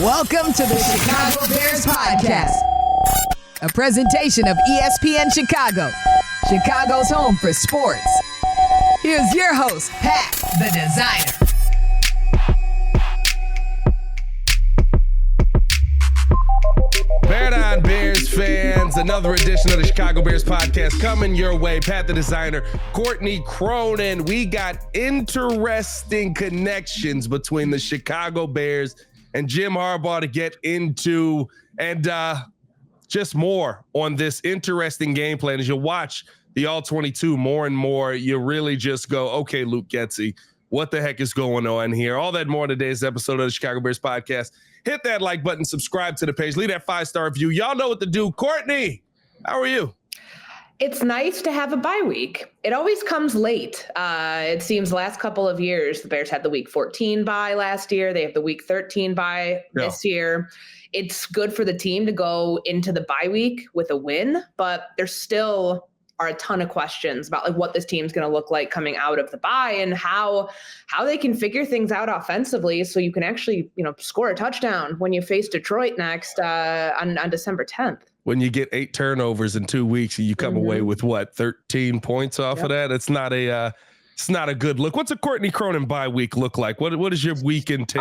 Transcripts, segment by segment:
Welcome to the Chicago Bears Podcast, a presentation of ESPN Chicago, Chicago's home for sports. Here's your host, Pat, the designer. Bear down, Bears fans. Another edition of the Chicago Bears Podcast coming your way. Pat, the designer, Courtney Cronin. We got interesting connections between the Chicago Bears and Jim Harbaugh to get into, and just more on this interesting game plan. As you watch the All-22 more and more, you really just go, okay, Luke Getsy, what the heck is going on here? All that more in today's episode of the Chicago Bears Podcast. Hit that like button, subscribe to the page, leave that 5-star review. Y'all know what to do. Courtney, how are you? It's nice to have a bye week. It always comes late. It seems the last couple of years, the Bears had the week 14 bye last year. They have the week 13 bye this year. It's good for the team to go into the bye week with a win, but there still are a ton of questions about like what this team's going to look like coming out of the bye and how they can figure things out offensively so you can actually, score a touchdown when you face Detroit next on December 10th. When you get 8 turnovers in 2 weeks and you come away with 13 points off of that, it's not a good look. What's a Courtney Cronin bye week look like? What is your weekend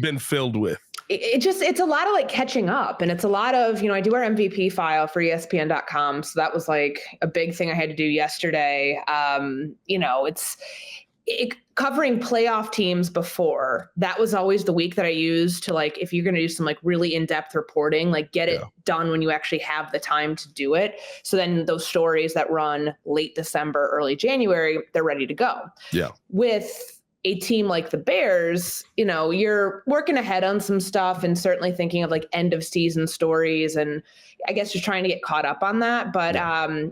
been filled with? It's a lot of like catching up, and it's a lot of, I do our MVP file for ESPN.com. So that was like a big thing I had to do yesterday. It's covering playoff teams before. That was always the week that I used to, like, if you're going to do some like really in-depth reporting, like get it done when you actually have the time to do it. So then those stories that run late December, early January, they're ready to go. Yeah. With a team like the Bears, you're working ahead on some stuff and certainly thinking of like end of season stories. And I guess just trying to get caught up on that. But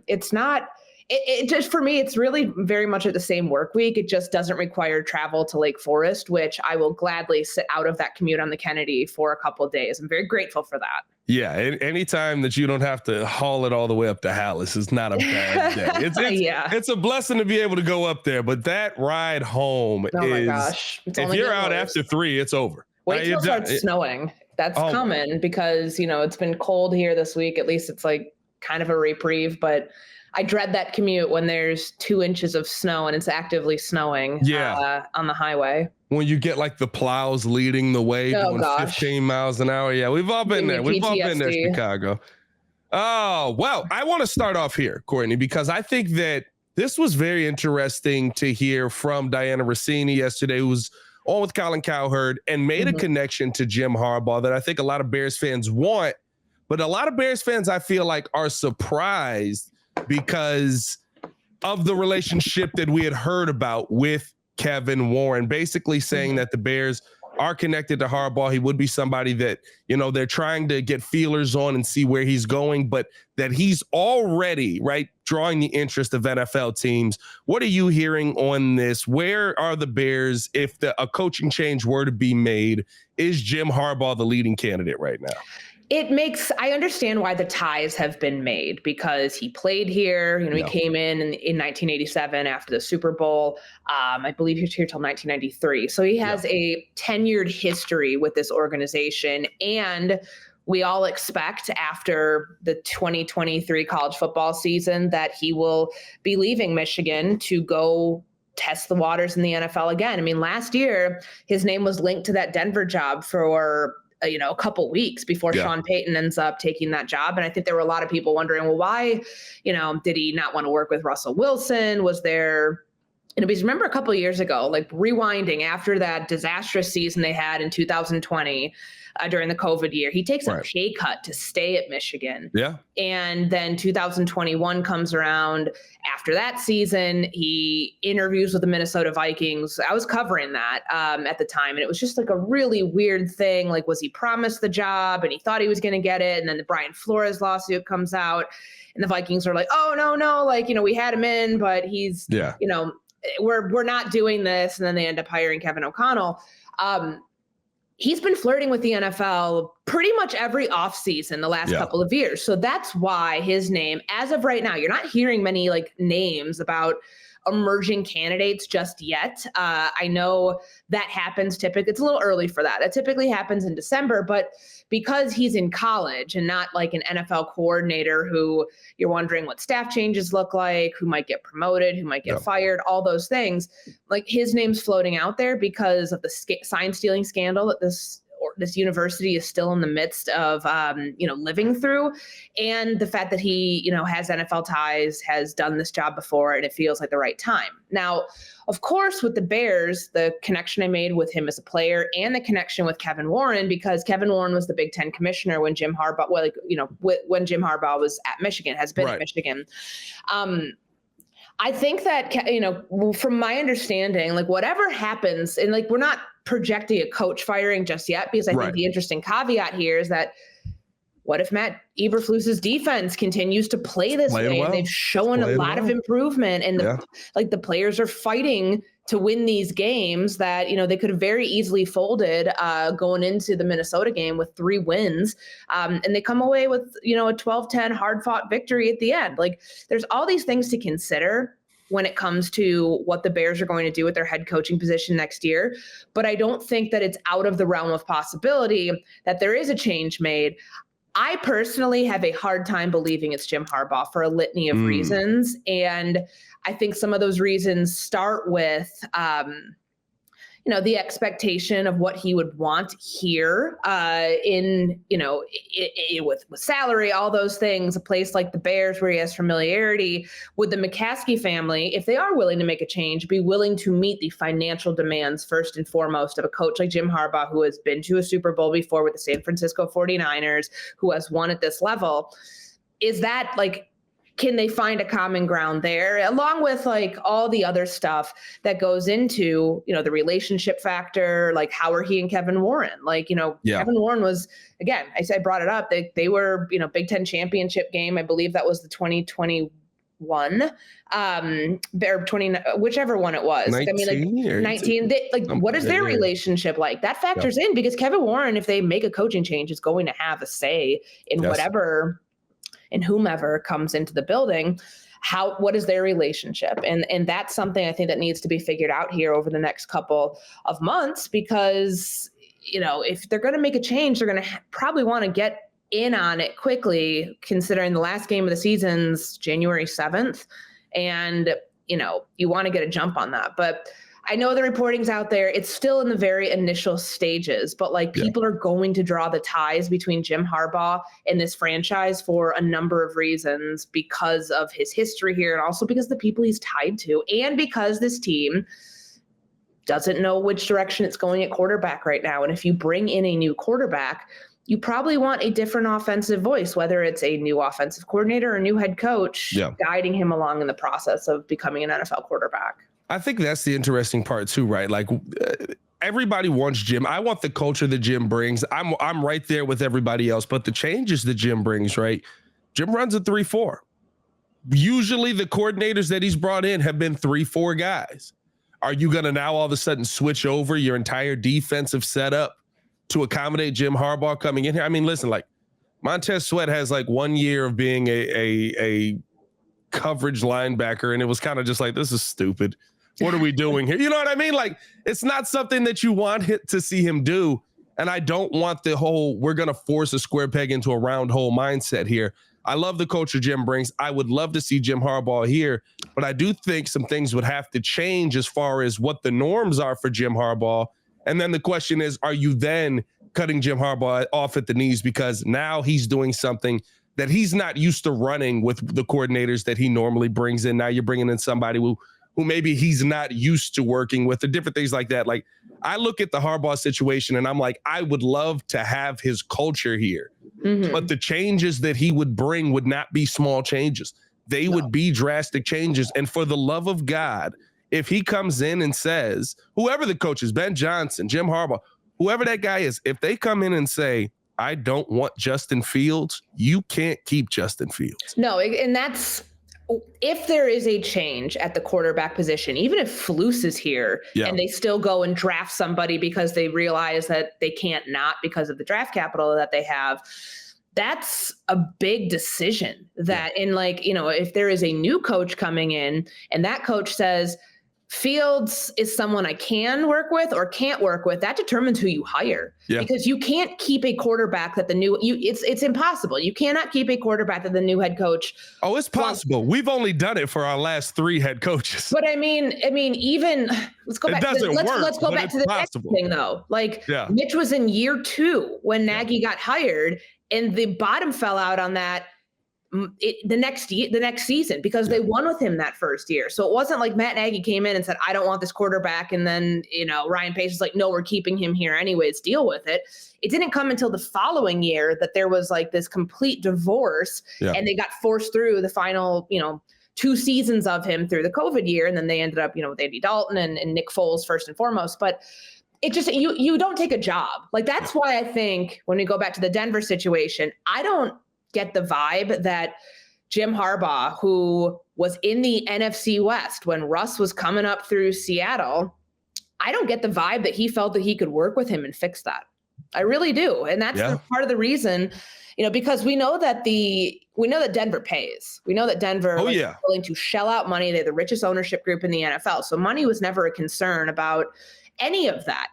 it's not, it just, for me, it's really very much at the same work week. It just doesn't require travel to Lake Forest, which I will gladly sit out of that commute on the Kennedy for a couple of days. I'm very grateful for that. Yeah. Anytime that you don't have to haul it all the way up to Hallis is not a bad day. It's a blessing to be able to go up there, but that ride home my gosh. If you're out after 3, it's over. Wait till it starts snowing. That's coming because, it's been cold here this week. At least it's like kind of a reprieve, but I dread that commute when there's 2 inches of snow and it's actively snowing on the highway. When you get like the plows leading the way doing 15 miles an hour. Yeah, we've all been there. We've all been there, Chicago. Oh, well, I want to start off here, Courtney, because I think that this was very interesting to hear from Diana Rossini yesterday, who was on with Colin Cowherd and made a connection to Jim Harbaugh that I think a lot of Bears fans want, but a lot of Bears fans, I feel like, are surprised because of the relationship that we had heard about with Kevin Warren, basically saying that the Bears are connected to Harbaugh. He would be somebody that, they're trying to get feelers on and see where he's going, but that he's already, drawing the interest of NFL teams. What are you hearing on this? Where are the Bears if a coaching change were to be made? Is Jim Harbaugh the leading candidate right now? I understand why the ties have been made because he played here. He came in 1987 after the Super Bowl. I believe he was here till 1993. So he has a tenured history with this organization. And we all expect after the 2023 college football season that he will be leaving Michigan to go test the waters in the NFL again. I mean, last year, his name was linked to that Denver job for a couple weeks before Sean Payton ends up taking that job. And I think there were a lot of people wondering, well, why, did he not want to work with Russell Wilson? Was there, because remember a couple of years ago, like rewinding after that disastrous season they had in 2020 during the COVID year, he takes a pay cut to stay at Michigan. Yeah. And then 2021 comes around. After that season, he interviews with the Minnesota Vikings. I was covering that at the time, and it was just like a really weird thing. Like, was he promised the job and he thought he was going to get it? And then the Brian Flores lawsuit comes out and the Vikings are like, oh, no. Like, we had him in, but he's, we're not doing this. And then they end up hiring Kevin O'Connell. He's been flirting with the NFL pretty much every offseason the last couple of years. So that's why his name, as of right now, you're not hearing many like names about emerging candidates just yet. I know that happens typically. It's a little early for that. That typically happens in December, but because he's in college and not like an NFL coordinator who you're wondering what staff changes look like, who might get promoted, who might get fired, all those things, like his name's floating out there because of the sign stealing scandal that this university is still in the midst of, living through, and the fact that he, has NFL ties, has done this job before, and it feels like the right time. Now, of course, with the Bears, the connection I made with him as a player and the connection with Kevin Warren, because Kevin Warren was the Big Ten commissioner when Jim Harbaugh, when Jim Harbaugh was at Michigan, has been at Michigan. I think that, from my understanding, like whatever happens, and like we're not projecting a coach firing just yet, because I think the interesting caveat here is that what if Matt Eberfleus's defense continues to play this way? Well. They've shown a lot of improvement, and the players are fighting to win these games that, they could have very easily folded going into the Minnesota game with 3 wins. And they come away with, a 12-10 hard fought victory at the end. Like there's all these things to consider when it comes to what the Bears are going to do with their head coaching position next year. But I don't think that it's out of the realm of possibility that there is a change made. I personally have a hard time believing it's Jim Harbaugh for a litany of reasons. And I think some of those reasons start with, the expectation of what he would want here with salary, all those things, a place like the Bears where he has familiarity. Would the McCaskey family, if they are willing to make a change, be willing to meet the financial demands first and foremost of a coach like Jim Harbaugh, who has been to a Super Bowl before with the San Francisco 49ers, who has won at this level? Is that can they find a common ground there, along with like all the other stuff that goes into, the relationship factor, like how are he and Kevin Warren? Kevin Warren was, again, I brought it up. They were, Big Ten championship game. I believe that was the 2021, or 20, whichever one it was. 19. What is their relationship like? That factors in, because Kevin Warren, if they make a coaching change, is going to have a say in whatever and whomever comes into the building. What is their relationship? And that's something I think that needs to be figured out here over the next couple of months, because, if they're going to make a change, they're going to probably want to get in on it quickly, considering the last game of the season's January 7th. And, you want to get a jump on that. But I know the reporting's out there. It's still in the very initial stages, but people are going to draw the ties between Jim Harbaugh and this franchise for a number of reasons, because of his history here, and also because the people he's tied to, and because this team doesn't know which direction it's going at quarterback right now. And if you bring in a new quarterback, you probably want a different offensive voice, whether it's a new offensive coordinator or a new head coach guiding him along in the process of becoming an NFL quarterback. I think that's the interesting part too, right? Everybody wants Jim. I want the culture that Jim brings. I'm right there with everybody else, but the changes that Jim brings, right? Jim runs a 3-4. Usually the coordinators that he's brought in have been 3-4 guys. Are you going to now all of a sudden switch over your entire defensive setup to accommodate Jim Harbaugh coming in here? I mean, listen, Montez Sweat has 1 year of being a coverage linebacker, and it was kind of just this is stupid. What are we doing here? You know what I mean? It's not something that you want to see him do. And I don't want the whole, we're going to force a square peg into a round hole mindset here. I love the culture Jim brings. I would love to see Jim Harbaugh here, but I do think some things would have to change as far as what the norms are for Jim Harbaugh. And then the question is, are you then cutting Jim Harbaugh off at the knees because now he's doing something that he's not used to running with the coordinators that he normally brings in? Now you're bringing in somebody who maybe he's not used to working with, or different things like that. I look at the Harbaugh situation and I'm like, I would love to have his culture here, but the changes that he would bring would not be small changes. They would be drastic changes. And for the love of God, if he comes in and says, whoever the coach is, Ben Johnson, Jim Harbaugh, whoever that guy is, if they come in and say, I don't want Justin Fields, you can't keep Justin Fields. No, and that's if there is a change at the quarterback position, even if Flus is here and they still go and draft somebody because they realize that they can't not because of the draft capital that they have, that's a big decision that in if there is a new coach coming in and that coach says Fields is someone I can work with or can't work with, that determines who you hire because you can't keep a quarterback that it's impossible. You cannot keep a quarterback that the new head coach. Oh, it's possible. We've only done it for our last 3 head coaches. But I mean, even let's go back. Let's go back to the next thing though. Mitch was in year 2 when Nagy got hired and the bottom fell out on that. The next season because they won with him that first year. So it wasn't like Matt Nagy came in and said, I don't want this quarterback. And then, Ryan Pace was like, no, we're keeping him here anyways, deal with it. It didn't come until the following year that there was like this complete divorce and they got forced through the final, 2 seasons of him through the COVID year. And then they ended up, with Andy Dalton and Nick Foles first and foremost. But it just, you don't take a job. Like, that's why I think when we go back to the Denver situation, I don't get the vibe that Jim Harbaugh, who was in the NFC West when Russ was coming up through Seattle, I don't get the vibe that he felt that he could work with him and fix that. I really do. And that's part of the reason, because we know that Denver pays. We know that Denver is willing to shell out money. They're the richest ownership group in the NFL. So money was never a concern about any of that.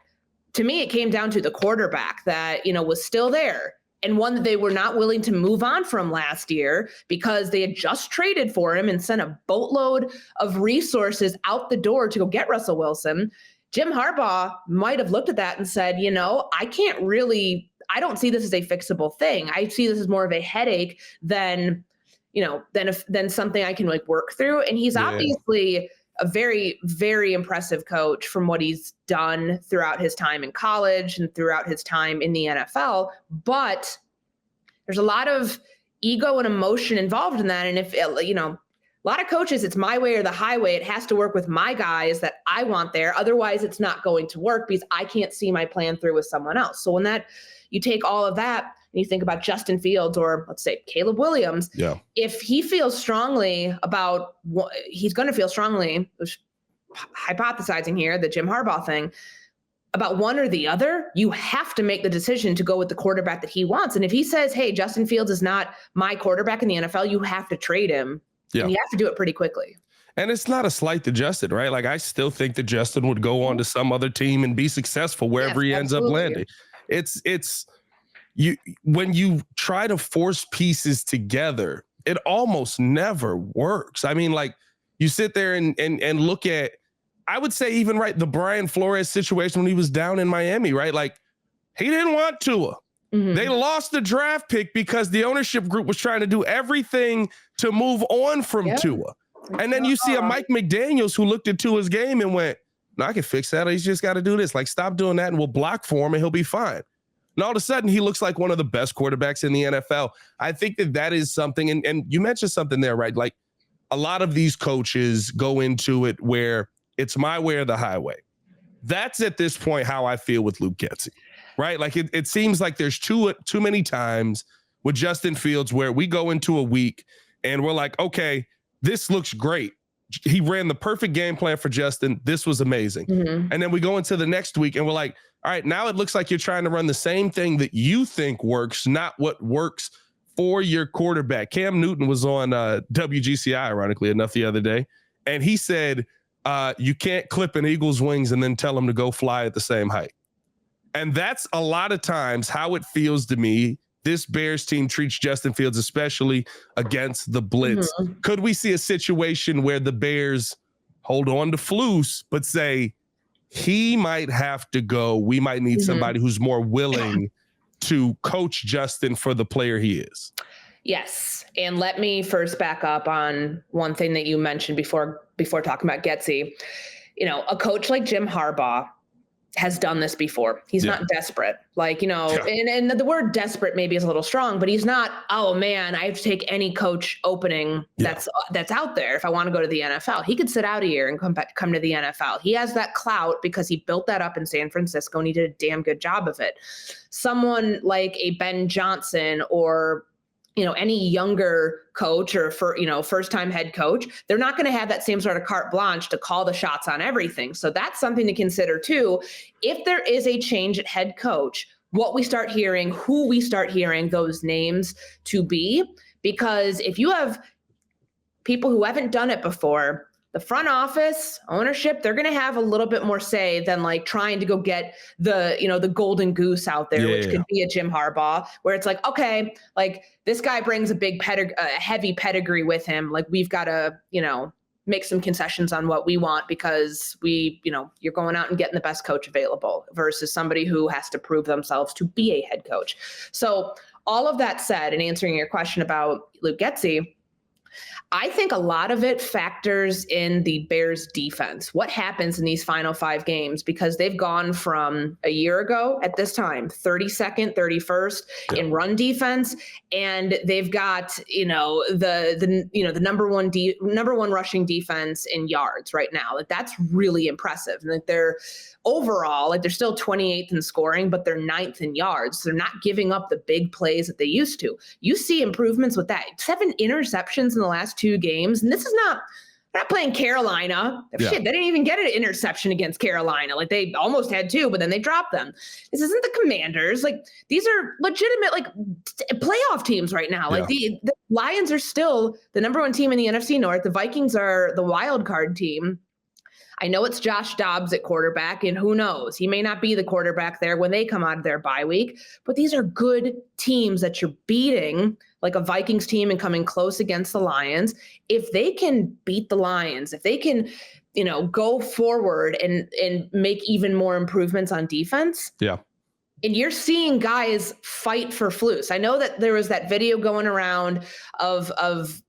To me, it came down to the quarterback that, was still there. And one that they were not willing to move on from last year because they had just traded for him and sent a boatload of resources out the door to go get Russell Wilson. Jim Harbaugh might have looked at that and said, I don't see this as a fixable thing. I see this as more of a headache than something I can work through. And he's obviously a very, very impressive coach from what he's done throughout his time in college and throughout his time in the NFL. But there's a lot of ego and emotion involved in that. And if, a lot of coaches, it's my way or the highway. It has to work with my guys that I want there. Otherwise, it's not going to work because I can't see my plan through with someone else. So when you take all of that, and you think about Justin Fields or let's say Caleb Williams, if he feels strongly about what he's going to feel strongly, hypothesizing here, the Jim Harbaugh thing, about one or the other, you have to make the decision to go with the quarterback that he wants. And if he says, hey, Justin Fields is not my quarterback in the NFL, you have to trade him. And you have to do it pretty quickly. And it's not a slight to Justin, right? Like, I still think that Justin would go on to some other team and be successful wherever he ends up landing. When you try to force pieces together, it almost never works. I mean, like, you sit there and look at, I would say even the Brian Flores situation when he was down in Miami, right? Like, he didn't want Tua. They lost the draft pick because the ownership group was trying to do everything to move on from Tua. And then you see a Mike McDaniels who looked at Tua's game and went, no, I can fix that. He's just got to do this. Like, stop doing that and we'll block for him and he'll be fine. And all of a sudden, he looks like one of the best quarterbacks in the NFL. I think that is something, and you mentioned something there, right? Like, a lot of these coaches go into it where it's my way or the highway. That's at this point how I feel with Luke Getsy, right? Like, it seems like there's too many times with Justin Fields where we go into a week and we're like, okay, this looks great. He ran the perfect game plan for Justin. This was amazing. And then we go into the next week and we're like, all right, now it looks like you're trying to run the same thing that you think works, not what works for your quarterback. Cam Newton was on WGCI, ironically enough, the other day. And he said, you can't clip an eagle's wings and then tell him to go fly at the same height. And that's a lot of times how it feels to me. This Bears team treats Justin Fields, especially against the blitz. Could we see a situation where the Bears hold on to Flus, but say he might have to go? We might need somebody who's more willing to coach Justin for the player he is. Yes. And let me first back up on one thing that you mentioned before talking about Getsy. A coach like Jim Harbaugh has done this before. He's not desperate. Like, and the word desperate maybe is a little strong, but he's not, oh man, I have to take any coach opening that's out there if I want to go to the NFL. He could sit out a year and come to the NFL. He has that clout because he built that up in San Francisco and he did a damn good job of it. Someone like a Ben Johnson or any younger coach or first-time head coach, they're not going to have that same sort of carte blanche to call the shots on everything. So that's something to consider too. If there is a change at head coach, what we start hearing, who we start hearing those names to be, because if you have people who haven't done it before, the front office, ownership, they're going to have a little bit more say than like trying to go get the golden goose out there, which could be a Jim Harbaugh, where it's like, okay, like this guy brings a heavy pedigree with him. Like we've got to, make some concessions on what we want because you're going out and getting the best coach available versus somebody who has to prove themselves to be a head coach. So all of that said, and answering your question about Luke Getsy, I think a lot of it factors in the Bears defense. What happens in these final 5 games? Because they've gone from a year ago at this time, 32nd, 31st in run defense. And they've got, the number one rushing defense in yards right now. Like that's really impressive. And like they're overall, like they're still 28th in scoring, but they're 9th in yards. They're not giving up the big plays that they used to. You see improvements with that. 7 interceptions in the last 2 games. And this is not, they're not playing Carolina. Shit, they didn't even get an interception against Carolina. Like they almost had 2, but then they dropped them. This isn't the Commanders. Like these are legitimate, like playoff teams right now. Like the Lions are still the number 1 team in the NFC North. The Vikings are the wild card team. I know it's Josh Dobbs at quarterback, and who knows? He may not be the quarterback there when they come out of their bye week, but these are good teams that you're beating, like a Vikings team and coming close against the Lions. If they can beat the Lions, if they can, go forward and make even more improvements on defense. Yeah. And you're seeing guys fight for Flus. I know that there was that video going around of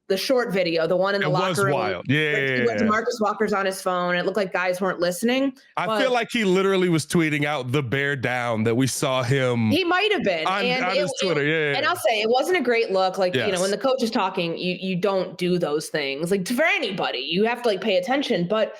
the short video, the one in the locker room. It was wild. Yeah. Marcus Walker's on his phone. It looked like guys weren't listening. I feel like he literally was tweeting out the bear down that we saw him. He might have been. On his Twitter. And I'll say it wasn't a great look. Like, when the coach is talking, you don't do those things. Like for anybody, you have to like pay attention. But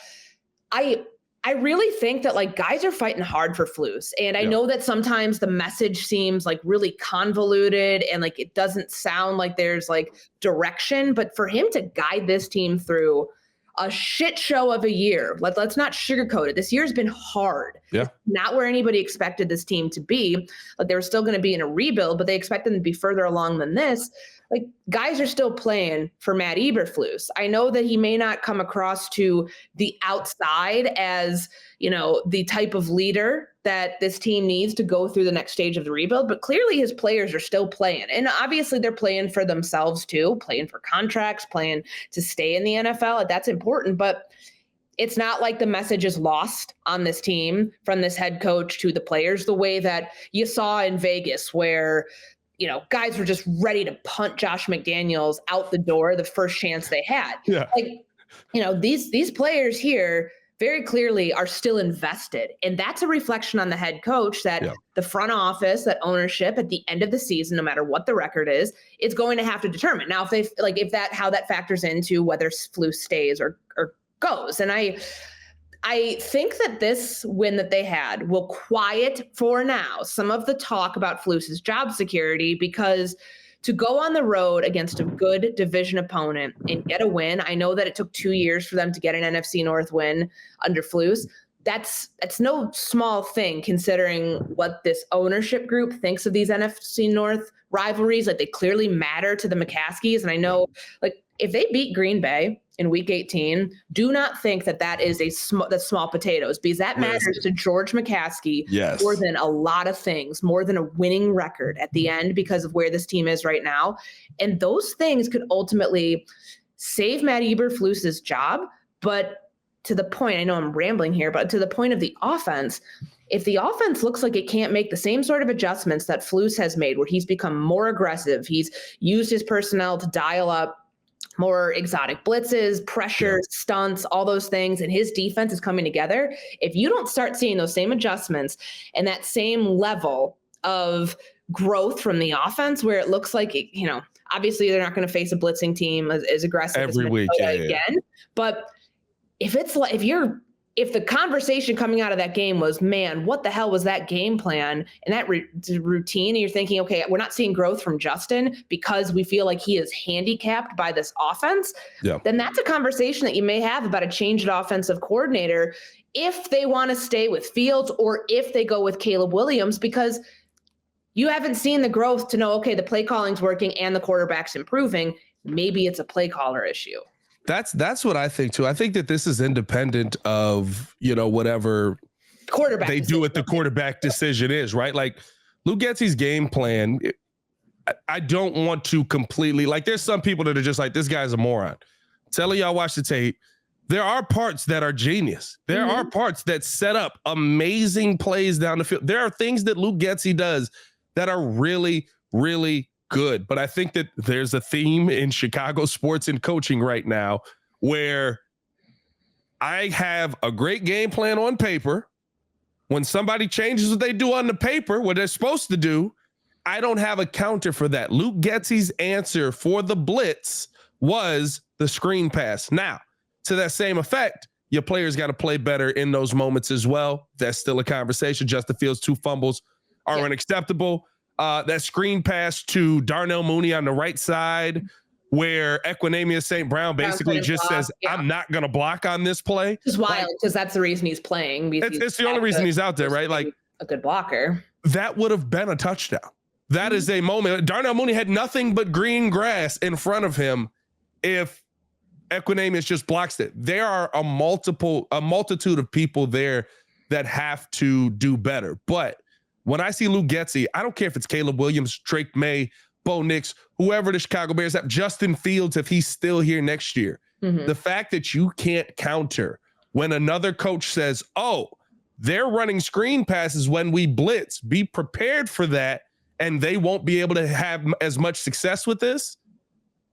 I really think that like guys are fighting hard for Flus. And I know that sometimes the message seems like really convoluted and like it doesn't sound like there's like direction, but for him to guide this team through a shit show of a year, let's not sugarcoat it. This year's been hard. It's not where anybody expected this team to be. Like they were still going to be in a rebuild, but they expected them to be further along than this. Like guys are still playing for Matt Eberfleus. I know that he may not come across to the outside as, the type of leader that this team needs to go through the next stage of the rebuild, but clearly his players are still playing. And obviously they're playing for themselves too, playing for contracts, playing to stay in the NFL. That's important, but it's not like the message is lost on this team from this head coach to the players the way that you saw in Vegas where guys were just ready to punt Josh McDaniels out the door the first chance they had. Yeah. Like, these players here very clearly are still invested. And that's a reflection on the head coach that the front office, that ownership at the end of the season, no matter what the record is going to have to determine. Now, how that factors into whether Flus stays or goes. And I think that this win that they had will quiet for now some of the talk about Flus's job security, because to go on the road against a good division opponent and get a win, I know that it took 2 years for them to get an NFC North win under Flus. That's no small thing considering what this ownership group thinks of these NFC North rivalries. Like they clearly matter to the McCaskies. And I know like if they beat Green Bay in week 18, do not think that is that's small potatoes, because that matters to George McCaskey more than a lot of things, more than a winning record at the end because of where this team is right now. And those things could ultimately save Matt Eberflus's job. But to the point, I know I'm rambling here, but to the point of the offense, if the offense looks like it can't make the same sort of adjustments that Flus has made, where he's become more aggressive, he's used his personnel to dial up more exotic blitzes, pressure, stunts, all those things, and his defense is coming together. If you don't start seeing those same adjustments and that same level of growth from the offense, where it looks like, obviously they're not going to face a blitzing team as aggressive every as week again. But if if the conversation coming out of that game was, man, what the hell was that game plan and that routine? And you're thinking, okay, we're not seeing growth from Justin because we feel like he is handicapped by this offense. Yeah. Then that's a conversation that you may have about a changed offensive coordinator if they want to stay with Fields or if they go with Caleb Williams, because you haven't seen the growth to know, okay, the play calling's working and the quarterback's improving. Maybe it's a play caller issue. That's what I think too. I think that this is independent of, whatever quarterback they do with the quarterback decision is, right? Like Luke Getsy's game plan, I don't want to completely, like there's some people that are just like, this guy's a moron. Telling y'all watch the tape. There are parts that are genius. There are parts that set up amazing plays down the field. There are things that Luke Getsy does that are really, really good. But I think that there's a theme in Chicago sports and coaching right now where I have a great game plan on paper. When somebody changes what they do on the paper, what they're supposed to do, I don't have a counter for that. Luke Getsy's answer for the blitz was the screen pass. Now, to that same effect, your players got to play better in those moments as well. That's still a conversation. Justin Fields' 2 fumbles are unacceptable. That screen pass to Darnell Mooney on the right side where Equanimeous St. Brown basically just says, I'm not going to block on this play. Which is wild because that's the reason he's playing. It's the only reason he's out there, right? Like a good blocker. That would have been a touchdown. That is a moment. Darnell Mooney had nothing but green grass in front of him if Equanimeous just blocks it. There are a multitude of people there that have to do better. But when I see Luke Getsy, I don't care if it's Caleb Williams, Drake May, Bo Nix, whoever the Chicago Bears have, Justin Fields, if he's still here next year. The fact that you can't counter when another coach says, oh, they're running screen passes when we blitz, be prepared for that, and they won't be able to have as much success with this,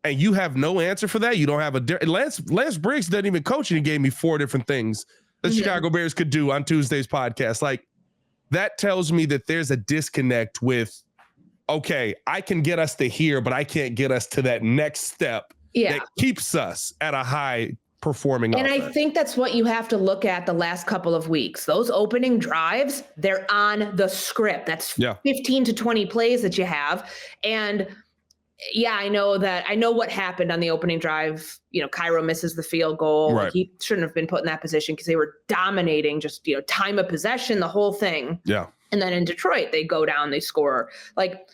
and you have no answer for that. You don't have Lance Briggs doesn't even coach, and he gave me 4 different things the Chicago Bears could do on Tuesday's podcast. Like, that tells me that there's a disconnect with, okay, I can get us to here, but I can't get us to that next step that keeps us at a high performing offense. I think that's what you have to look at the last couple of weeks. Those opening drives, they're on the script. That's 15 to 20 plays that you have. And I know what happened on the opening drive. Cairo misses the field goal. Right. He shouldn't have been put in that position because they were dominating just, time of possession, the whole thing. Yeah. And then in Detroit, they go down, they score. Like,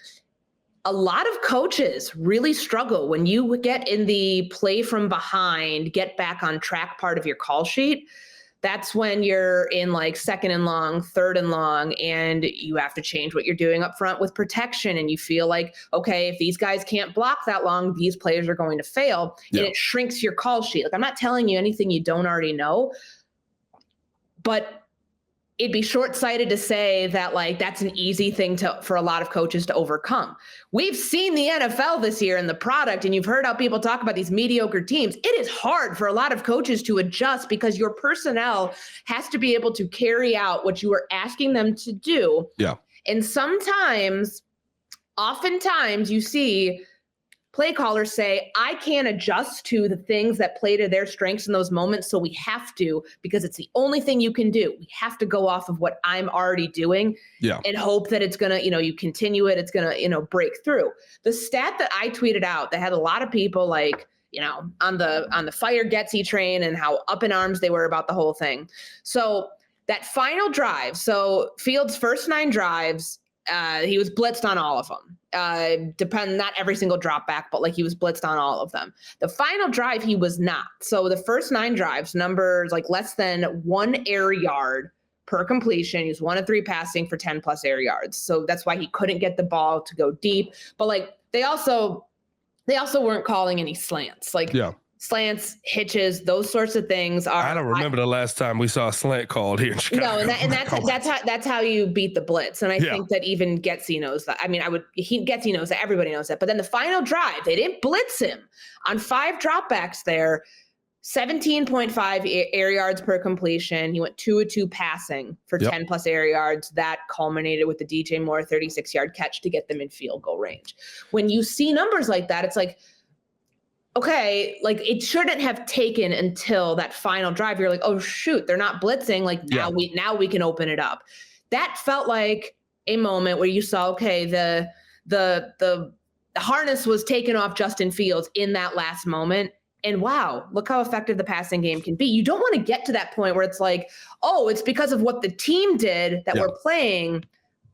a lot of coaches really struggle when you get in the play from behind, get back on track part of your call sheet. That's when you're in like 2nd and long, 3rd and long, and you have to change what you're doing up front with protection. And you feel like, okay, if these guys can't block that long, these players are going to fail. And it shrinks your call sheet. Like, I'm not telling you anything you don't already know, but it'd be short-sighted to say that like that's an easy thing for a lot of coaches to overcome. We've seen the NFL this year and the product, and you've heard how people talk about these mediocre teams. It is hard for a lot of coaches to adjust because your personnel has to be able to carry out what you are asking them to do. Yeah. And oftentimes you see play callers say, I can't adjust to the things that play to their strengths in those moments. So we have to, because it's the only thing you can do. We have to go off of what I'm already doing and hope that it's going to, you continue it. It's going to, break through. The stat that I tweeted out that had a lot of people like, on the fire Getsy train and how up in arms they were about the whole thing. So that final drive, so Fields' first 9 drives, he was blitzed on all of them. Not every single drop back, but like he was blitzed on all of them. The final drive, he was not. So the first 9 drives, numbers like less than 1 air yard per completion. He was 1 of 3 passing for 10 plus air yards. So that's why he couldn't get the ball to go deep. But like they also weren't calling any slants. Like slants, hitches, those sorts of things are. I don't remember the last time we saw a slant called here in Chicago. No, and that's how you beat the blitz. And I think that even Getsy knows that. I mean, Getsy knows that. Everybody knows that. But then the final drive, they didn't blitz him on 5 dropbacks there. 17.5 air yards per completion. He went 2 of 2 passing for 10 plus air yards. That culminated with the DJ Moore 36-yard catch to get them in field goal range. When you see numbers like that, it's like, okay, like it shouldn't have taken until that final drive. You're like, oh shoot, they're not blitzing. Like now we can open it up. That felt like a moment where you saw, okay, the harness was taken off Justin Fields in that last moment. And wow, look how effective the passing game can be. You don't want to get to that point where it's like, oh, it's because of what the team did that we're playing.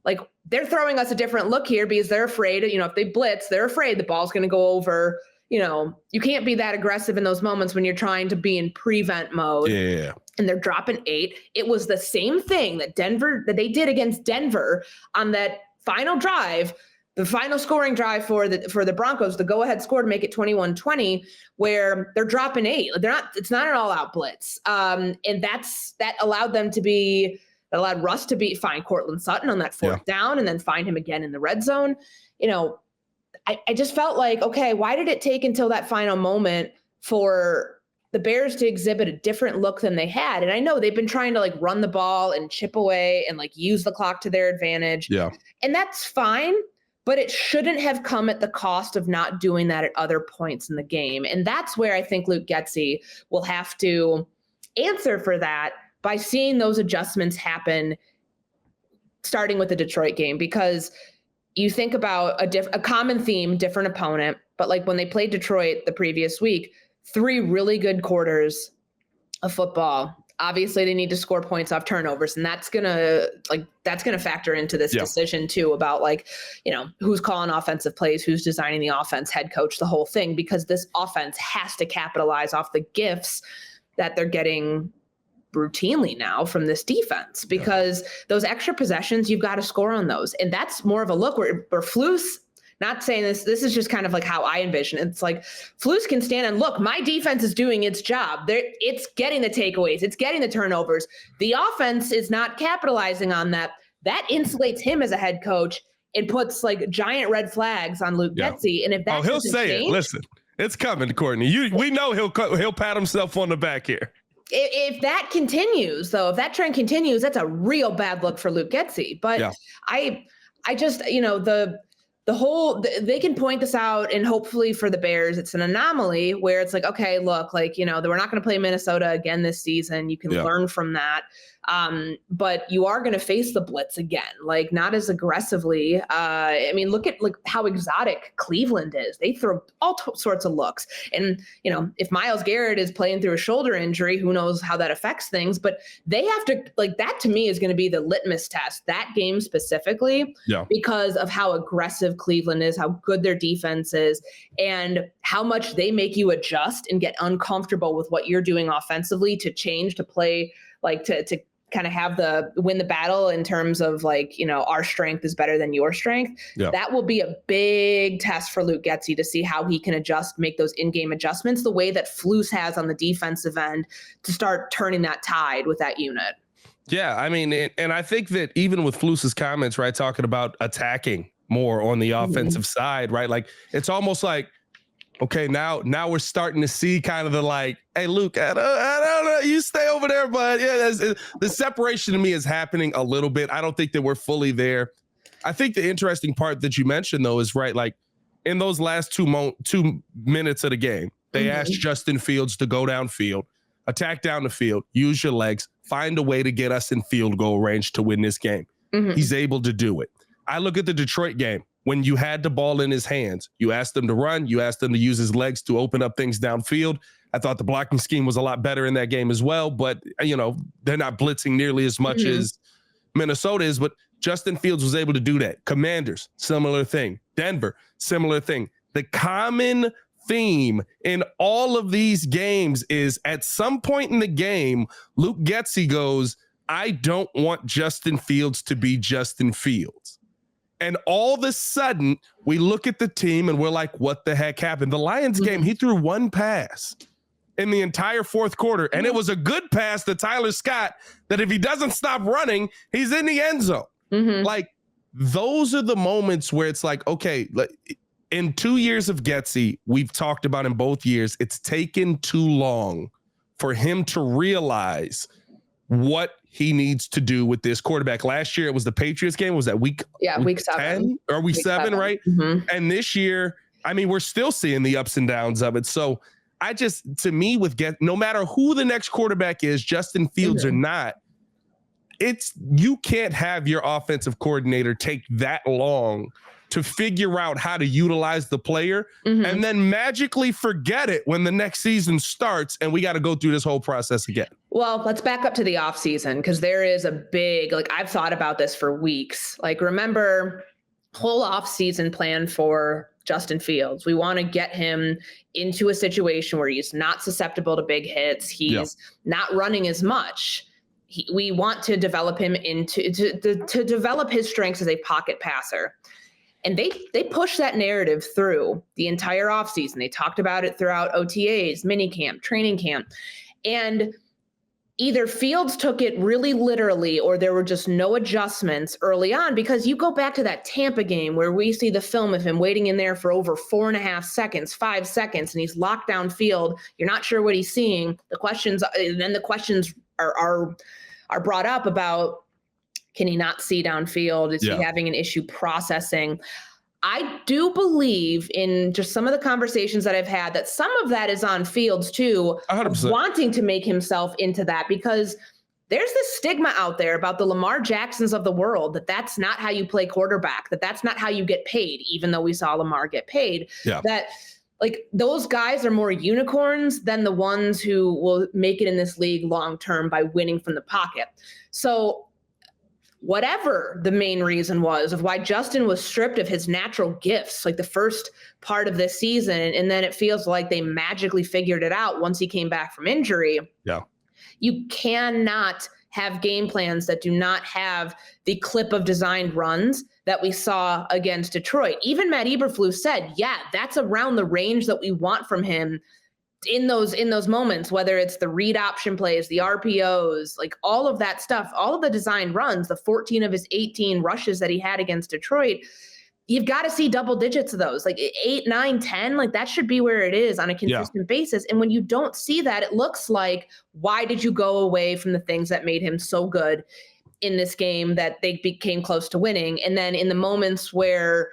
Like they're throwing us a different look here because they're afraid, if they blitz, they're afraid the ball's going to go over. You can't be that aggressive in those moments when you're trying to be in prevent mode. Yeah. And they're dropping 8. It was the same thing that they did against Denver on that final drive, the final scoring drive for the Broncos, the go-ahead score to make it 21-20, where they're dropping 8. It's not an all-out blitz. And that allowed Russ to find Cortland Sutton on that fourth down and then find him again in the red zone. I just felt like, okay, why did it take until that final moment for the Bears to exhibit a different look than they had? And I know they've been trying to like run the ball and chip away and like use the clock to their advantage. Yeah. And that's fine, but it shouldn't have come at the cost of not doing that at other points in the game. And that's where I think Luke Getsy will have to answer for that by seeing those adjustments happen starting with the Detroit game, because you think about a common theme, different opponent, but like when they played Detroit the previous week, 3 really good quarters of football. Obviously, they need to score points off turnovers, and that's gonna factor into this decision too about who's calling offensive plays, who's designing the offense, head coach, the whole thing, because this offense has to capitalize off the gifts that they're getting routinely now from this defense, because those extra possessions, you've got to score on those. And that's more of a look where Flus, not saying this is just kind of like how I envision it. It's like Flus can stand and look, my defense is doing its job. It's getting the takeaways. It's getting the turnovers. The offense is not capitalizing on that. That insulates him as a head coach and puts like giant red flags on Luke Getsy. And if that he'll say change, it. Listen, it's coming, Courtney. We know he'll pat himself on the back here. If that continues, though, if that trend continues, that's a real bad look for Luke Getsy. But I just, they can point this out, and hopefully for the Bears, it's an anomaly where it's like, okay, look, like, we're not going to play Minnesota again this season. You can learn from that. But you are going to face the blitz again, like not as aggressively. Look at how exotic Cleveland is. They throw all sorts of looks. And, if Myles Garrett is playing through a shoulder injury, who knows how that affects things, but they have to that to me is going to be the litmus test, that game specifically, because of how aggressive Cleveland is, how good their defense is, and how much they make you adjust and get uncomfortable with what you're doing offensively to change, to play, to kind of have win the battle in terms of our strength is better than your strength. That will be a big test for Luke Getsy to see how he can adjust, make those in-game adjustments the way that Flus has on the defensive end to start turning that tide with that unit. Yeah, and I think that even with Flus's comments, right, talking about attacking more on the offensive side, right, like it's almost like, okay, now we're starting to see kind of the hey, Luke, I don't know, you stay over there, but the separation to me is happening a little bit. I don't think that we're fully there. I think the interesting part that you mentioned, though, is right, like in those last 2 minutes of the game, they asked Justin Fields to go downfield, attack down the field, use your legs, find a way to get us in field goal range to win this game. He's able to do it. I look at the Detroit game. When you had the ball in his hands, you asked him to run, you asked him to use his legs to open up things downfield. I thought the blocking scheme was a lot better in that game as well, but, they're not blitzing nearly as much as Minnesota is, but Justin Fields was able to do that. Commanders, similar thing. Denver, similar thing. The common theme in all of these games is at some point in the game, Luke Getsy goes, I don't want Justin Fields to be Justin Fields. And all of a sudden, we look at the team and we're like, what the heck happened? The Lions game, he threw 1 pass in the entire fourth quarter. And it was a good pass to Tyler Scott that if he doesn't stop running, he's in the end zone. Like, those are the moments where it's like, okay, in 2 years of Getsy, we've talked about in both years, it's taken too long for him to realize what he needs to do with this quarterback. Last year, it was the Patriots game. Was that week 7 or week 7, right? And this year, I mean, we're still seeing the ups and downs of it. So to me, no matter who the next quarterback is, Justin Fields or not, you can't have your offensive coordinator take that long to figure out how to utilize the player and then magically forget it when the next season starts and we got to go through this whole process again. Well, let's back up to the offseason, because there is a big, I've thought about this for weeks. Remember, whole offseason plan for Justin Fields. We want to get him into a situation where he's not susceptible to big hits. He's not running as much. We want to develop him to develop his strengths as a pocket passer. And they pushed that narrative through the entire offseason. They talked about it throughout OTAs, minicamp, training camp. And either Fields took it really literally or there were just no adjustments early on, because you go back to that Tampa game where we see the film of him waiting in there for over 4.5 seconds, 5 seconds, and he's locked down field. You're not sure what he's seeing. The questions are brought up about, can he not see downfield? Is he having an issue processing? I do believe, in just some of the conversations that I've had, that some of that is on Fields too, 100%. Wanting to make himself into that, because there's this stigma out there about the Lamar Jacksons of the world, that's not how you play quarterback, that's not how you get paid, even though we saw Lamar get paid. That those guys are more unicorns than the ones who will make it in this league long-term by winning from the pocket. So whatever the main reason was of why Justin was stripped of his natural gifts, the first part of this season, and then it feels like they magically figured it out once he came back from injury. Yeah. You cannot have game plans that do not have the clip of designed runs that we saw against Detroit. Even Matt Eberfleus said, that's around the range that we want from him in those moments, whether it's the read option plays, the RPOs, all of that stuff, all of the designed runs, the 14 of his 18 rushes that he had against Detroit. You've got to see double digits of those, 8, 9, 10, that should be where it is on a consistent basis. And when you don't see that, it looks like, why did you go away from the things that made him so good in this game that they became close to winning? And then in the moments where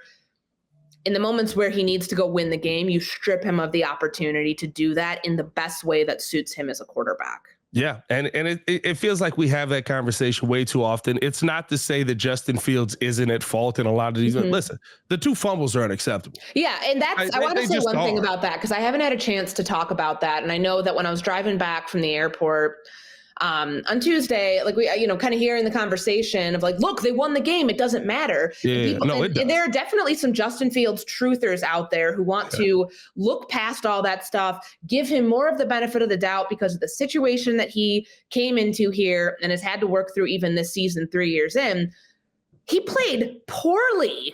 he needs to go win the game, you strip him of the opportunity to do that in the best way that suits him as a quarterback. Yeah, and it feels like we have that conversation way too often. It's not to say that Justin Fields isn't at fault in a lot of these. Listen, the 2 fumbles are unacceptable. Yeah, and I want to say one thing about that, because I haven't had a chance to talk about that. And I know that when I was driving back from the airport on Tuesday, we, kind of hearing the conversation of look, they won the game, it doesn't matter. It does. And there are definitely some Justin Fields truthers out there who want to look past all that stuff, give him more of the benefit of the doubt because of the situation that he came into here and has had to work through even this season, 3 years in. He played poorly.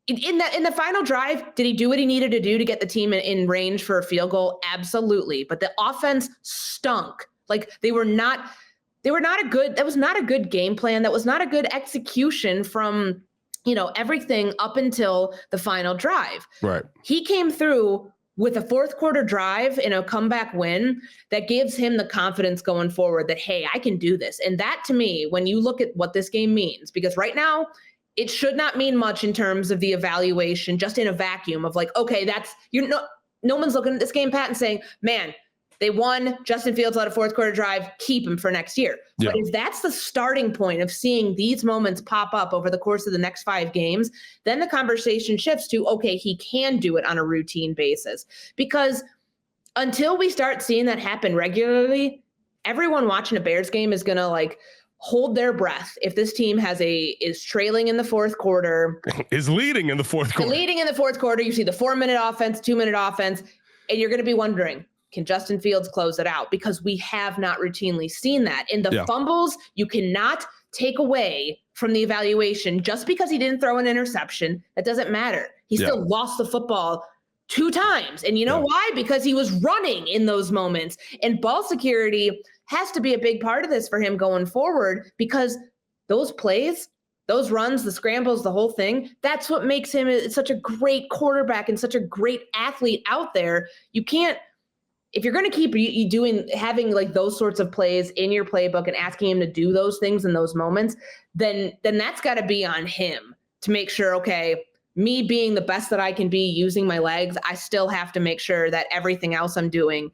In the final drive, did he do what he needed to do to get the team in range for a field goal? Absolutely. But the offense stunk. That was not a good game plan. That was not a good execution from, everything up until the final drive. Right. He came through with a fourth quarter drive in a comeback win that gives him the confidence going forward that, hey, I can do this. And that, to me, when you look at what this game means, because right now it should not mean much in terms of the evaluation, just in a vacuum of okay, no one's looking at this game, Pat, and saying, man, they won. Justin Fields led a fourth quarter drive. Keep him for next year. Yeah. But if that's the starting point of seeing these moments pop up over the course of the next 5 games, then the conversation shifts to, okay, he can do it on a routine basis. Because until we start seeing that happen regularly, everyone watching a Bears game is going to hold their breath if this team is trailing in the fourth quarter. Is leading in the fourth quarter. Leading in the fourth quarter. You see the 4-minute offense, 2-minute offense, and you're going to be wondering, can Justin Fields close it out? Because we have not routinely seen that. In the fumbles, you cannot take away from the evaluation just because he didn't throw an interception. That doesn't matter. He still lost the football 2 times. And you know why? Because he was running in those moments. And ball security has to be a big part of this for him going forward, because those plays, those runs, the scrambles, the whole thing, that's what makes him such a great quarterback and such a great athlete out there. You can't, if you're going to keep having those sorts of plays in your playbook and asking him to do those things in those moments, then that's got to be on him to make sure, okay, me being the best that I can be using my legs, I still have to make sure that everything else I'm doing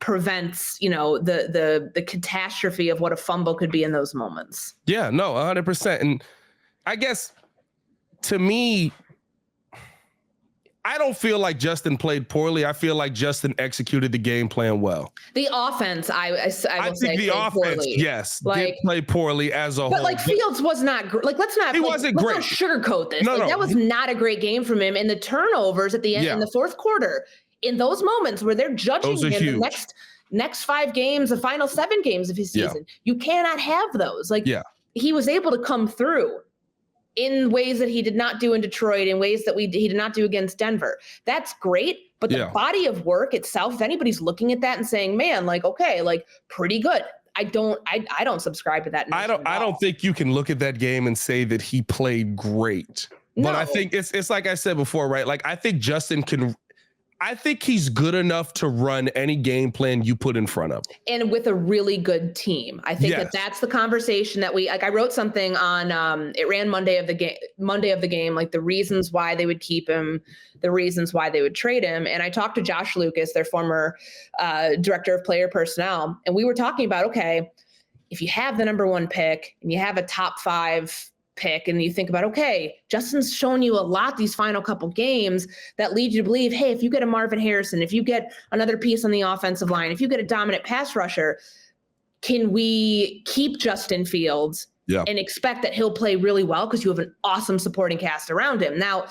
prevents, the catastrophe of what a fumble could be in those moments. Yeah, no, 100%. And I guess to me, I don't feel like Justin played poorly. I feel like Justin executed the game plan well. The offense, I think the offense, poorly. Yes, did play poorly as a whole. But Fields was not let's not sugarcoat this. No. That was not a great game from him. And the turnovers at the end in the fourth quarter, in those moments where they're judging him huge. The next 5 games, the final 7 games of his season, you cannot have those. He was able to come through in ways that he did not do in Detroit, in ways that he did not do against Denver. That's great. But the body of work itself, if anybody's looking at that and saying, man, pretty good. I don't subscribe to that. I don't think you can look at that game and say that he played great. No. But I think it's like I said before, right? I think Justin I think he's good enough to run any game plan you put in front of him. And with a really good team. I think that's the conversation that I wrote something on, it ran Monday of the game, the reasons why they would keep him, the reasons why they would trade him. And I talked to Josh Lucas, their former director of player personnel. And we were talking about, okay, if you have the number 1 pick and you have a top 5 pick and you think about, okay, Justin's shown you a lot these final couple games that lead you to believe, hey, if you get a Marvin Harrison, if you get another piece on the offensive line, if you get a dominant pass rusher, can we keep Justin Fields and expect that he'll play really well because you have an awesome supporting cast around him? Now,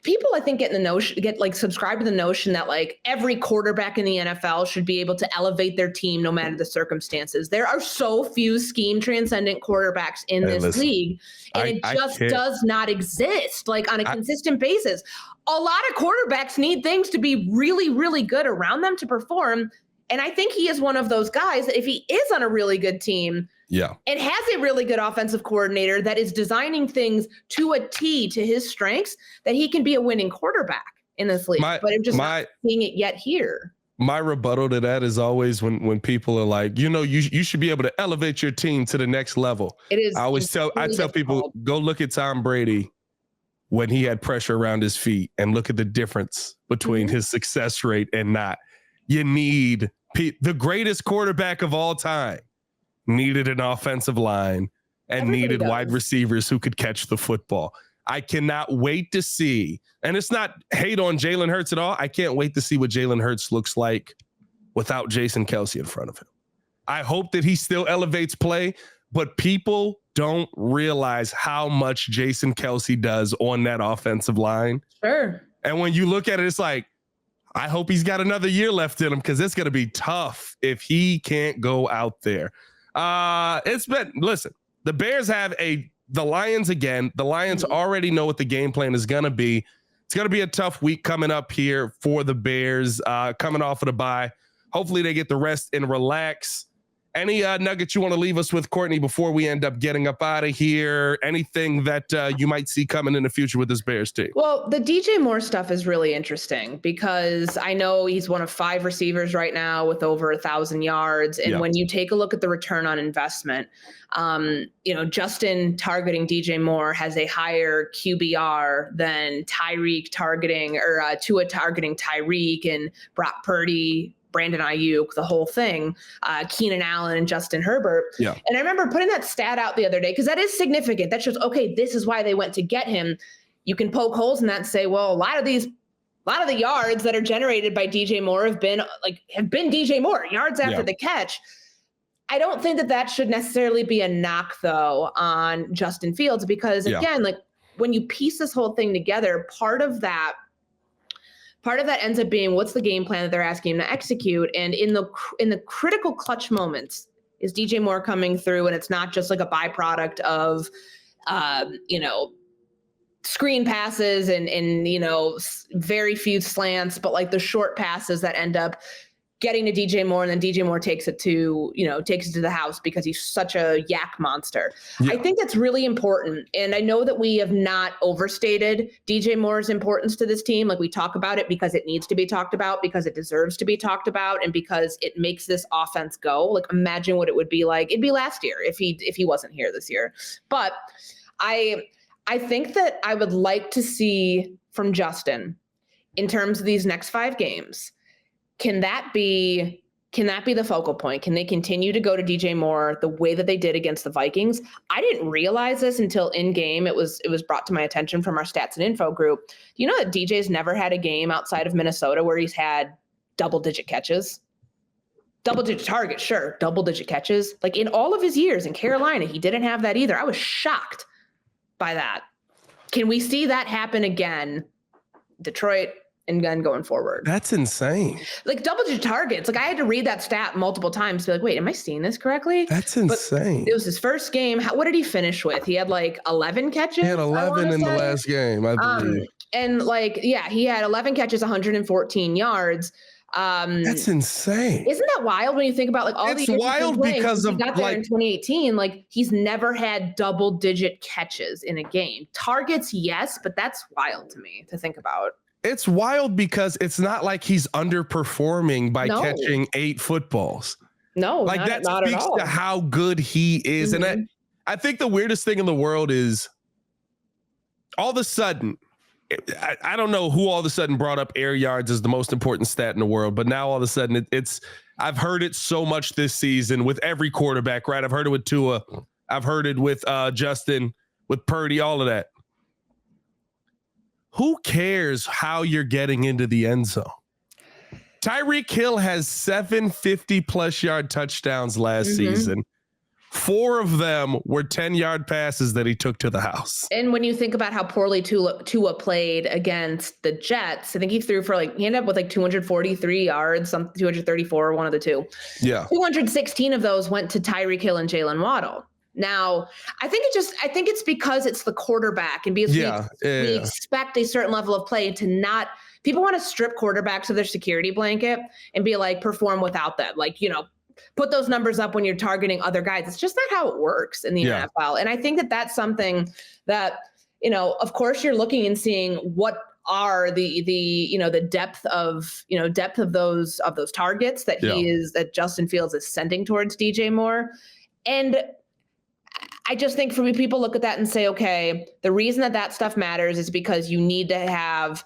people, I think, subscribe to the notion that every quarterback in the NFL should be able to elevate their team no matter the circumstances. There are so few scheme transcendent quarterbacks in this league, and it just does not exist on a consistent basis. A lot of quarterbacks need things to be really, really good around them to perform. And I think he is one of those guys that if he is on a really good team, and has a really good offensive coordinator that is designing things to a T to his strengths, that he can be a winning quarterback in this league. But I'm just not seeing it yet here. My rebuttal to that is always when people are like, you should be able to elevate your team to the next level. It is. I tell people, go look at Tom Brady when he had pressure around his feet and look at the difference between his success rate and not. You need the greatest quarterback of all time. Needed an offensive line and needed wide receivers who could catch the football. I cannot wait to see, and it's not hate on Jalen Hurts at all. I can't wait to see what Jalen Hurts looks like without Jason Kelce in front of him. I hope that he still elevates play, but people don't realize how much Jason Kelce does on that offensive line. Sure. And when you look at it, it's I hope he's got another year left in him because it's going to be tough if he can't go out there. Listen, the Bears have the Lions again. The Lions already know what the game plan is going to be. It's going to be a tough week coming up here for the Bears, coming off of the bye. Hopefully they get the rest and relax. Any nuggets you want to leave us with, Courtney, before we end up getting up out of here? Anything that you might see coming in the future with this Bears team? Well, the DJ Moore stuff is really interesting because I know he's one of 5 receivers right now with over 1,000 yards. And when you take a look at the return on investment, Justin targeting DJ Moore has a higher QBR than Tyreek targeting or Tua targeting Tyreek and Brock Purdy, Brandon Ayuk, the whole thing, Keenan Allen and Justin Herbert. Yeah. And I remember putting that stat out the other day because that is significant. That shows, okay, this is why they went to get him. You can poke holes in that and say, well, a lot of the yards that are generated by DJ Moore have been DJ Moore yards after the catch. I don't think that should necessarily be a knock though on Justin Fields because again, when you piece this whole thing together, part of that ends up being what's the game plan that they're asking him to execute. And in the critical clutch moments, is DJ Moore coming through and it's not just a byproduct of, screen passes and very few slants, but the short passes that end up getting to DJ Moore, and then DJ Moore takes it to the house because he's such a yak monster. Yeah. I think that's really important. And I know that we have not overstated DJ Moore's importance to this team. We talk about it because it needs to be talked about, because it deserves to be talked about, and because it makes this offense go. Imagine what it would be like. It'd be last year if he wasn't here this year. But I I think that I would like to see from Justin in terms of these next 5 games. Can that be the focal point? Can they continue to go to DJ Moore the way that they did against the Vikings? I didn't realize this until in game. It was brought to my attention from our stats and info group. You know that DJ's never had a game outside of Minnesota where he's had double-digit catches? Double-digit targets, sure. Double-digit catches. Like in all of his years in Carolina, he didn't have that either. I was shocked by that. Can we see that happen again? Detroit and then going forward. That's insane. Like double-digit targets. Like I had to read that stat multiple times to be like, wait, am I seeing this correctly? That's insane. But it was his first game. What did he finish with? He had like 11 catches. He had 11 in the last game, I believe. And like, yeah, he had 11 catches, 114 yards. That's insane. Isn't that wild when you think about like all the years wild because he got there in 2018? Like he's never had double-digit catches in a game. Targets, yes, but that's wild to me to think about. It's wild because it's not like he's underperforming by catching 8 footballs. No, like that speaks to how good he is. Mm-hmm. And I think the weirdest thing in the world is all of a sudden, I don't know who all of a sudden brought up air yards as the most important stat in the world, but now all of a sudden I've heard it so much this season with every quarterback, right? I've heard it with Tua. I've heard it with Justin, with Purdy, all of that. Who cares how you're getting into the end zone? Tyreek Hill has 7 50-plus yard touchdowns last season. 4 of them were 10-yard passes that he took to the house. And when you think about how poorly Tua played against the Jets, I think he threw for he ended up with like 243 yards, 234, one of the two. Yeah. 216 of those went to Tyreek Hill and Jalen Waddle. Now, I think it's because it's the quarterback and because we expect a certain level of play to not – people want to strip quarterbacks of their security blanket and be like, perform without them. Like, put those numbers up when you're targeting other guys. It's just not how it works in the NFL. And I think that that's something that, of course you're looking and seeing what are the depth of those targets that that Justin Fields is sending towards DJ Moore. And I just think for me, people look at that and say, okay, the reason that stuff matters is because you need to have,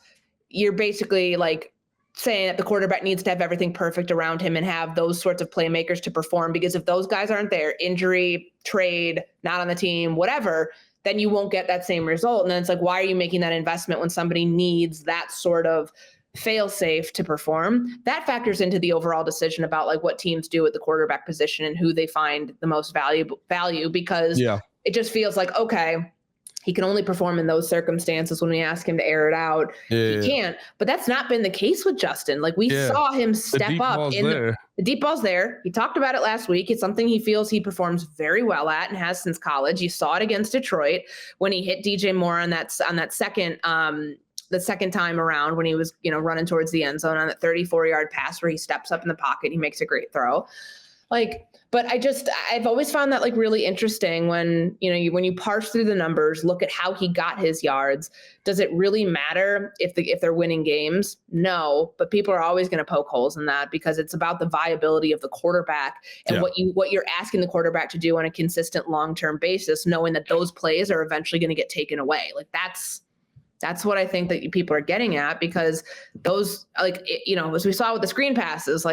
you're basically like saying that the quarterback needs to have everything perfect around him and have those sorts of playmakers to perform. Because if those guys aren't there, injury, trade, not on the team, whatever, then you won't get that same result. And then it's like, why are you making that investment when somebody needs that sort of fail-safe to perform? That factors into the overall decision about like what teams do at the quarterback position and who they find the most value because it just feels like, okay, he can only perform in those circumstances. When we ask him to air it out, he can't. But that's not been the case with Justin. Like we saw him step up the deep ball's there. He talked about it last week. It's something he feels he performs very well at and has since college. You saw it against Detroit when he hit DJ Moore on that second the second time around when he was, running towards the end zone on that 34-yard pass where he steps up in the pocket. He makes a great throw. But I've always found that really interesting when, when you parse through the numbers, look at how he got his yards. Does it really matter if they're winning games? No, but people are always going to poke holes in that because it's about the viability of the quarterback and what you're asking the quarterback to do on a consistent long-term basis, knowing that those plays are eventually going to get taken away. That's what I think that people are getting at because those, as we saw with the screen passes,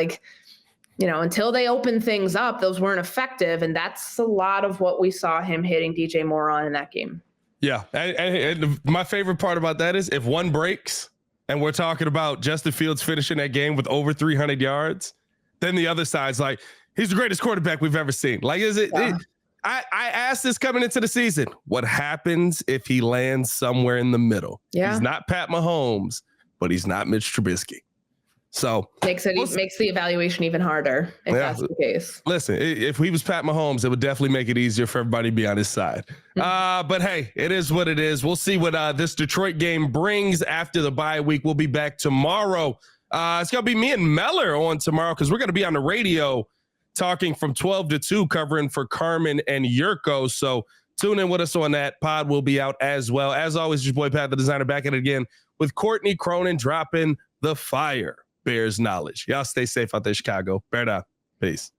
until they open things up, those weren't effective. And that's a lot of what we saw him hitting DJ Moore on in that game. Yeah. And my favorite part about that is if one breaks and we're talking about Justin Fields finishing that game with over 300 yards, then the other side's like, he's the greatest quarterback we've ever seen. I asked this coming into the season, what happens if he lands somewhere in the middle? Yeah. He's not Pat Mahomes, but he's not Mitch Trubisky. So makes the evaluation even harder if that's the case. Listen, if he was Pat Mahomes, it would definitely make it easier for everybody to be on his side. But hey, it is what it is. We'll see what this Detroit game brings after the bye week. We'll be back tomorrow. It's going to be me and Meller on tomorrow because we're going to be on the radio talking from 12 to 2, covering for Carmen and Yurko. So tune in with us on that. Pod will be out as well. As always, your boy Pat, the designer, back at it again with Courtney Cronin dropping the fire. Bears knowledge. Y'all stay safe out there, Chicago. Bear down. Peace.